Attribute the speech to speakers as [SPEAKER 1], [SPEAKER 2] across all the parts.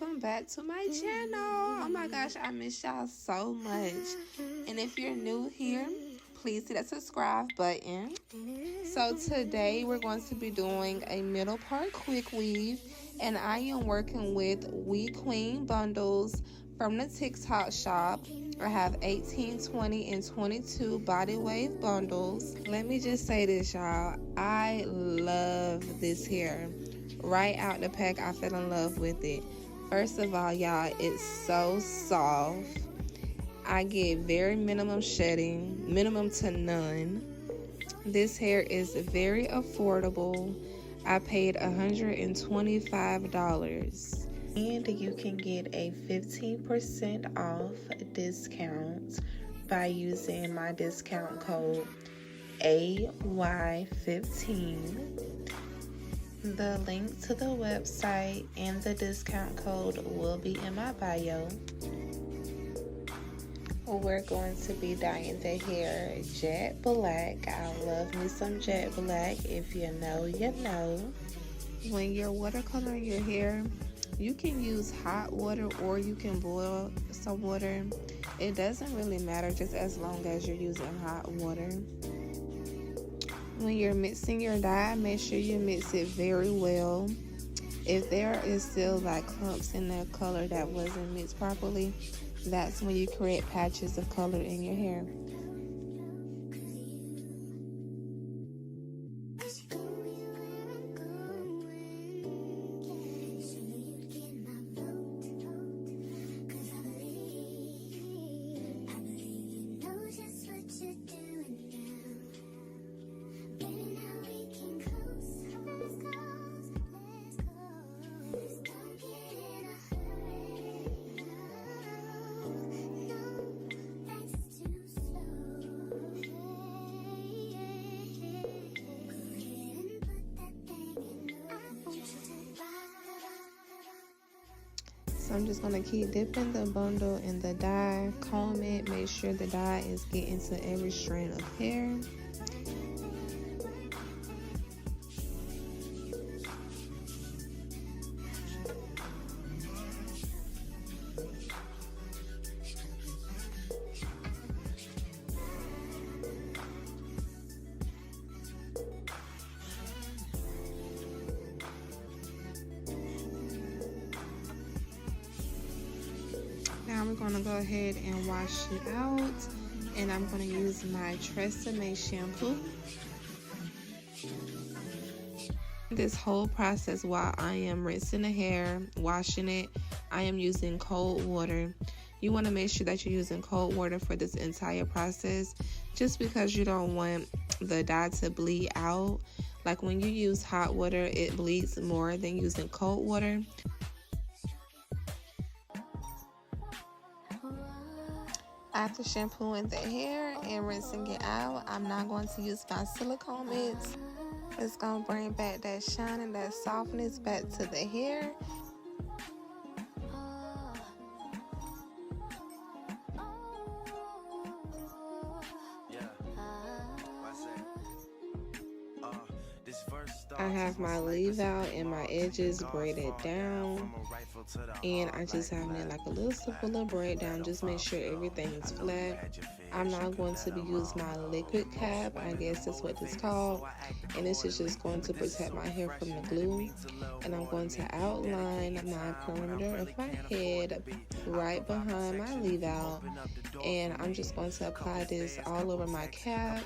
[SPEAKER 1] welcome back to my channel. Oh my gosh, I miss y'all so much. And if you're new here, please hit that subscribe button. So today we're going to be doing a middle part quick weave, and I am working with We Queen bundles from the TikTok shop. I have 18, 20, and 22 body wave bundles. Let me just say this, y'all. I love this hair. Right out the pack, I fell in love with it. First of all, y'all, it's so soft. I get very minimum shedding, minimum to none. This hair is very affordable. I paid $125. And you can get a 15% off discount by using my discount code AY15. The link to the website and the discount code will be in my bio. We're going to be dyeing the hair jet black. I love me some jet black. If you know, you know. When you're watercoloring your hair, you can use hot water or you can boil some water. It doesn't really matter, just as long as you're using hot water. When you're mixing your dye, make sure you mix it very well. If there is still like clumps in the color that wasn't mixed properly, that's when you create patches of color in your hair. So I'm just going to keep dipping the bundle in the dye, comb it, make sure the dye is getting to every strand of hair. Now we're going to go ahead and wash it out, and I'm going to use my Tresemme shampoo. This whole process, while I am rinsing the hair, washing it, I am using cold water. You want to make sure that you're using cold water for this entire process, just because you don't want the dye to bleed out. Like when you use hot water, it bleeds more than using cold water. After shampooing the hair and rinsing it out, I'm not going to use my silicone mix. It's going to bring back that shine and that softness back to the hair. I have my leave out and my edges braided down, and I just have it like a little simple little braid down. Just make sure everything is flat. I'm not going to be using my liquid cap, I guess that's what it's called, and this is just going to protect my hair from the glue. And I'm going to outline my perimeter of my head right behind my leave out, and I'm just going to apply this all over my cap.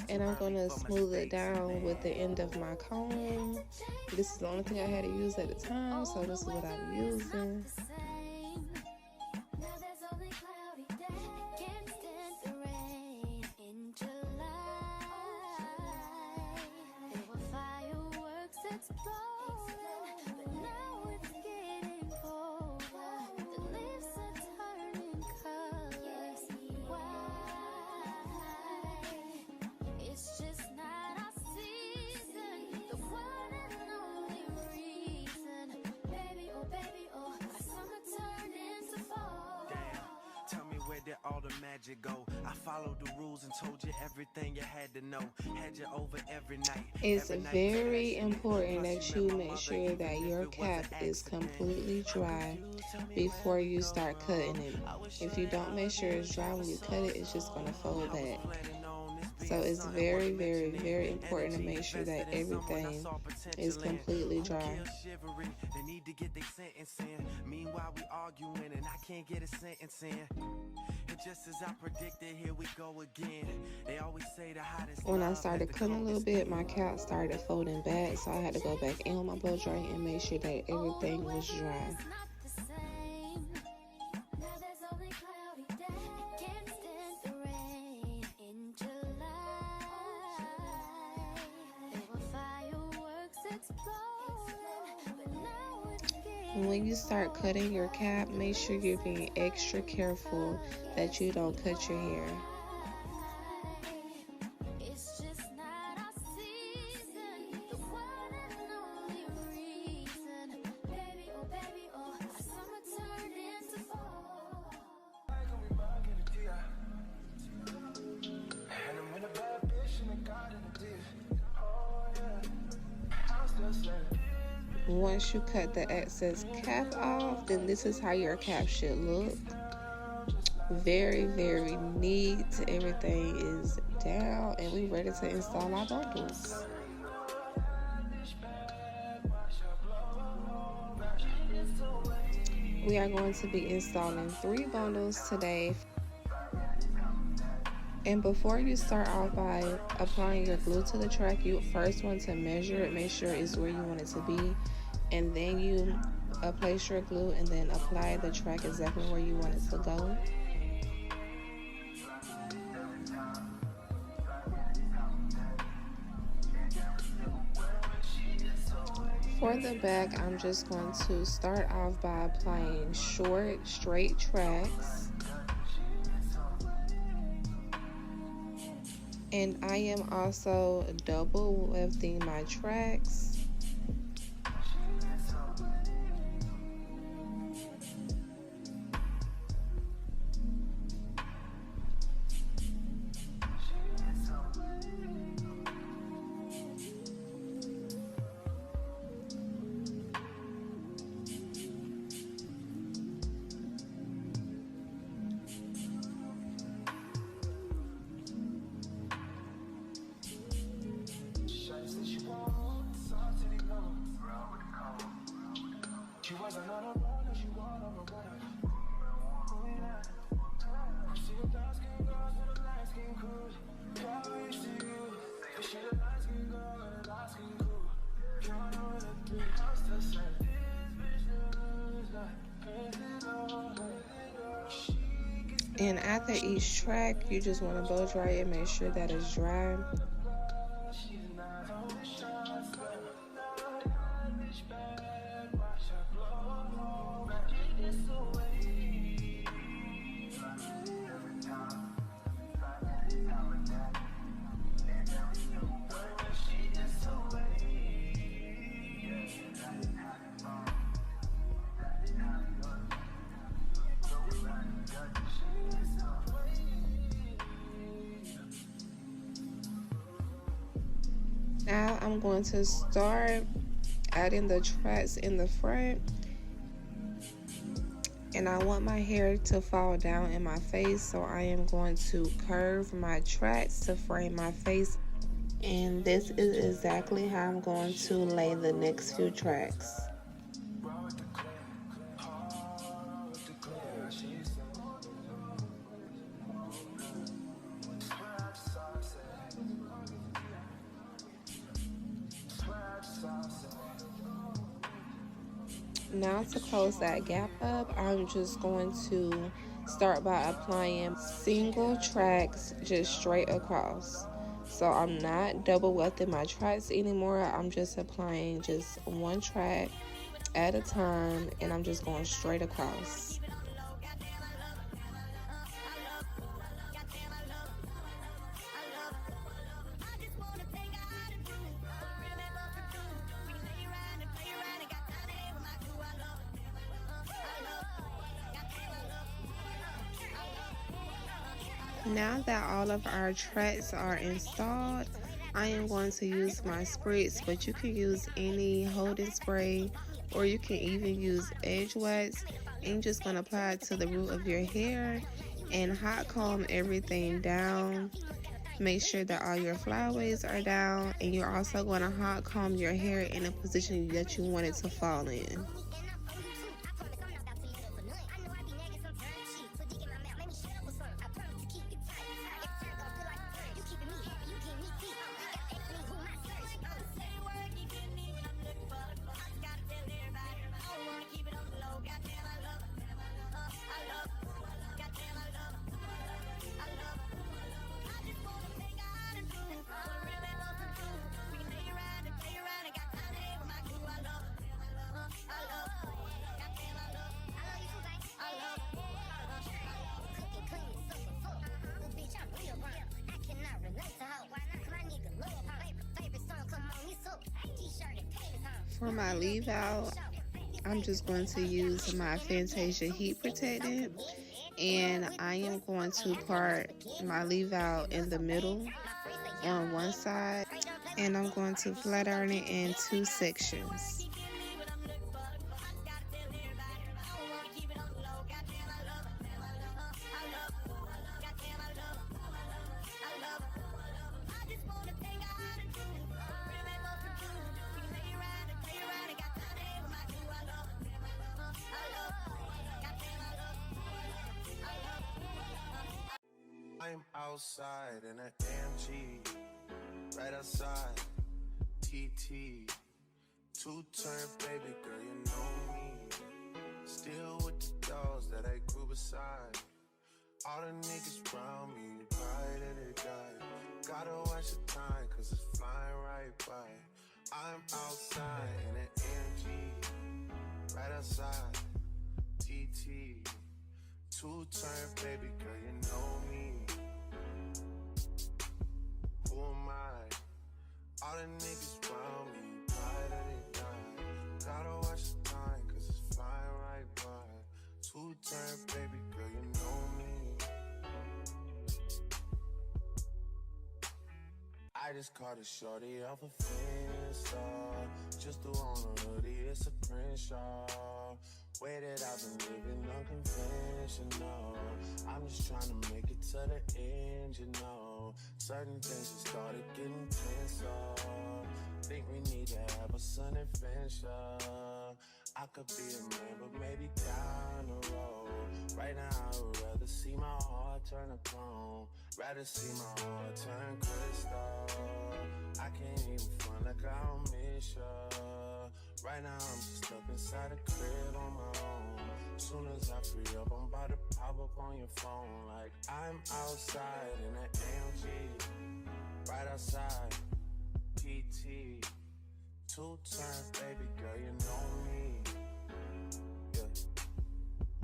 [SPEAKER 1] And I'm going to smooth it down with the end of my comb. This is the only thing I had to use at the time, so this is what I'm using. Baby, oh, our summer turned into
[SPEAKER 2] you go. I followed the rules and told you everything you had to know. Had you over every night.
[SPEAKER 1] It's very important that you make sure that your cap is completely dry before you start cutting it. If you don't make sure it's dry when you cut it, it's just going to fold back. So it's very, very, very important to make sure that everything is completely dry.
[SPEAKER 2] They need to get their sentence in. Meanwhile, we arguing and I can't get a sentence in. And just as I predicted, here we go again. They always say the hottest.
[SPEAKER 1] When I started cutting a little bit, my cap started folding back, so I had to go back in with my blow dry and make sure that everything was dry. When you start cutting your cap, make sure you're being extra careful that you don't cut your hair. Once you cut the excess cap off, then this is how your cap should look. Very, very neat. Everything is down and we're ready to install our bundles. We are going to be installing 3 bundles today. And before you start off by applying your glue to the track, you first want to measure it, make sure it's where you want it to be, and then you place your glue and then apply the track exactly where you want it to go. For the back, I'm just going to start off by applying short, straight tracks. And I am also double wefting my tracks. And after each track, you just want to blow dry it, make sure that it's dry. Now I'm going to start adding the tracks in the front, and I want my hair to fall down in my face, so I am going to curve my tracks to frame my face, and this is exactly how I'm going to lay the next few tracks. Now to close that gap up, I'm just going to start by applying single tracks just straight across. So I'm not double wefting my tracks anymore. I'm just applying just one track at a time, and I'm just going straight across. Now that all of our tracks are installed, I am going to use my spritz, but you can use any holding spray or you can even use edge wax. And you're just going to apply it to the root of your hair and hot comb everything down. Make sure that all your flyaways are down, and you're also going to hot comb your hair in a position that you want it to fall in. For my leave out, I'm just going to use my Fantasia heat protectant, and I am going to part my leave out in the middle on one side, and I'm going to flat iron it in 2 sections.
[SPEAKER 2] I'm outside in an AMG, right outside, TT, two-turn baby girl, you know me. Still with the dolls that I grew beside. All the niggas around me, ride or they die. Gotta watch the time, cause it's flying right by. I'm outside in an AMG, right outside, TT, two-turn baby girl, you know me. Who am I? All the niggas around me, ride or they die. Gotta watch the time, cause it's flying right by. Two-turn baby girl, you know me. I just caught a shorty off a Finsta. Just threw on a hoodie, it's a print shop. Way that I've been living unconventional. I'm just trying to make it to the end, you know. Certain things just started getting tenser. Think we need to have a son adventure. I could be a man, but maybe down the road. Right now I would rather see my heart turn to chrome. Rather see my heart turn crystal. I can't even front like I don't miss ya. Right now I'm just stuck inside a crib on my own. Soon as I free up, I'm about to pop up on your phone. Like I'm outside in an AMG, right outside, PT, two-turn baby girl, you know me. Yeah,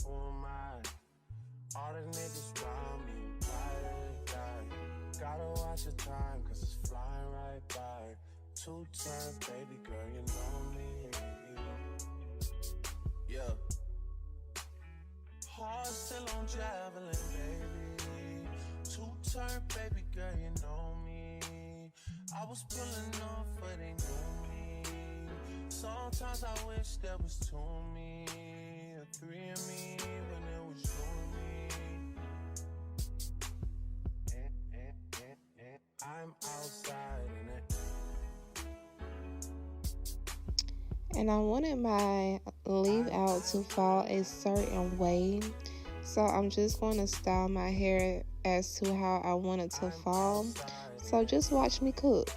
[SPEAKER 2] who am I? All the niggas around me, ride or die. Gotta watch the time, cause it's flying right by. Two-turn baby girl, you know me. Yeah. Heart still on traveling, baby. Two-turn baby girl, you know me. I was pulling off, but they knew me. Sometimes I wish there was 2 of me, or 3 of me, when it was you and me. I'm outside in it.
[SPEAKER 1] And I wanted my leave out to fall a certain way, so I'm just going to style my hair as to how I want it to fall. So just watch me cook.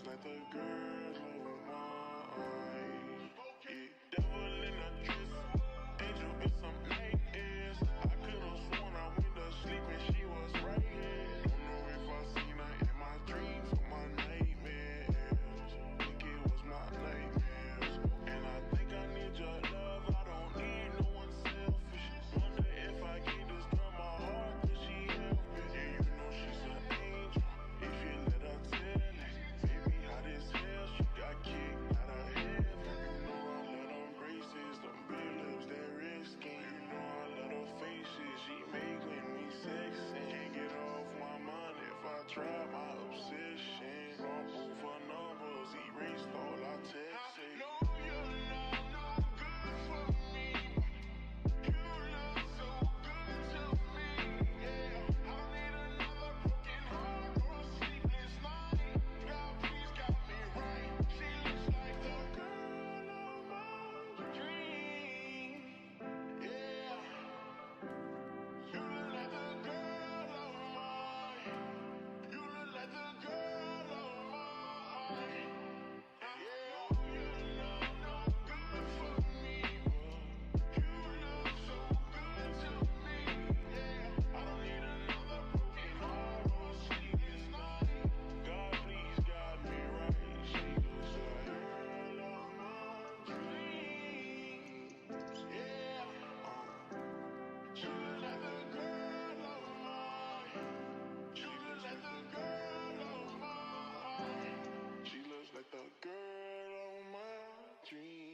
[SPEAKER 2] like the girl of mine. Yeah, devil in a dress, angel with some nightmares. I could've sworn I went to sleep and she was right here. Don't know if I seen her in my dreams or my nightmares. Think it was my nightmares. And I think I need your love, I don't need no one selfish. Wonder if I gave this girl my heart, could she help it? Yeah, you know she's an angel, if you let her tell it. Baby, hot as hell, she got kicked out of heaven. You know I love them braces, them big lips, that red skin. You know I love her faces, she making me sexy. Can't get off my mind if I try my obsession. Wrong move for numbers, erased all our texts. I know you're not no good for me. You look so good to me. Yeah, I don't need another broken heart or a sleepless night. God, please got me right. She looks like the girl of my dream. Yeah, you look like the girl of mine. You look like the girl of mine. Yeah, you're not no good for me, but you look so good to me. Yeah, I don't need another broken heart or a sleepless night. God, please guide me right. She looks like the girl of my dreams. Yeah, she looks like the girl of mine. She looks like the girl of mine. She looks like the girl of my dreams.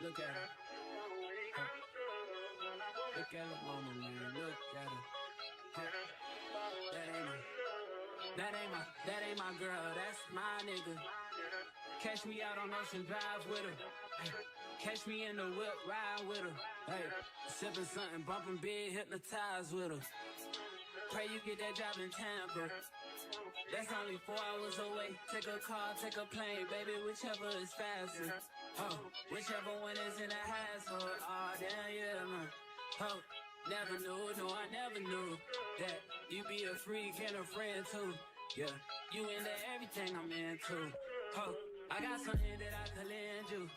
[SPEAKER 3] Look at her. Look at her mama, man. Look at her. That ain't my girl. That's my nigga. Catch me out on Ocean Drive with her. Hey, catch me in the whip, ride with her. Hey, sipping something, bumping big, hypnotized with her. Pray you get that job in Tampa. That's only 4 hours away. Take a car, take a plane, baby, whichever is faster. Oh, whichever one is in a hassle. Oh, damn, yeah, man. Oh, never knew, no, I never knew that you be a freak and a friend too. Yeah, you into everything I'm into. Oh, I got something that I could lend you.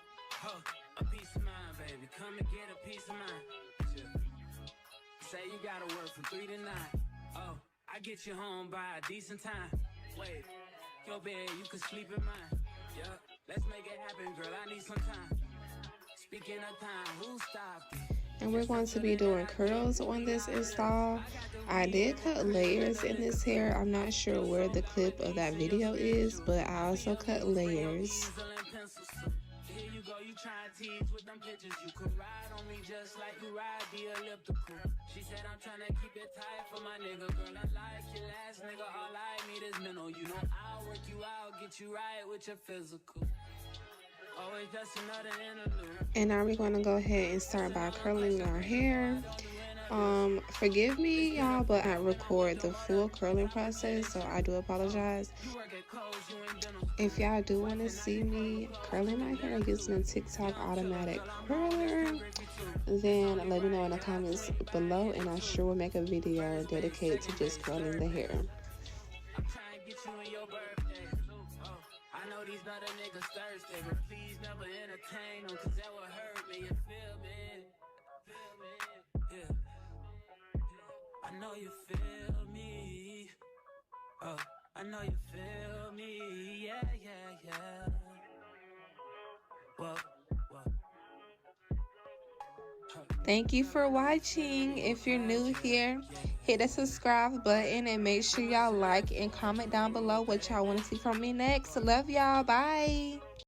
[SPEAKER 3] Oh, a peace of mind, baby. Come and get a peace of mind. Yeah. Say you gotta work from 3 to 9. Oh, I get you home by a decent time. Wait, your bed, you can sleep in mine. Yeah, let's make it happen, girl. I need some time. Speaking of time, who stopped it?
[SPEAKER 1] And we're going to be doing curls on this install. I did cut layers in this hair. I'm not sure where the clip of that video is, but I also cut layers.
[SPEAKER 3] Here you go, you try to tease with them pictures. You could ride on me just like you ride the elliptical. She said I'm trying to keep it tight for my nigga. Girl, I like your last nigga. All I need is mental. You know I'll work you out, get you right with your physical. Always just another interlude.
[SPEAKER 1] And now we're going to go ahead and start by curling our hair. Forgive me, y'all, but I record the full curling process, so I do apologize. If y'all do want to see me curling my hair using a TikTok automatic curler, then let me know in the comments below, and I sure will make a video dedicated to just curling the hair.
[SPEAKER 3] I know these other niggas thirsty, but please never entertain them, cause that would hurt me, you feel me? Yeah. I know you feel me. Oh, I know you feel me. Yeah, yeah, yeah. Whoa, whoa.
[SPEAKER 1] Thank you for watching. If you're new here, hit the subscribe button and make sure y'all like and comment down below what y'all want to see from me next. Love y'all. Bye.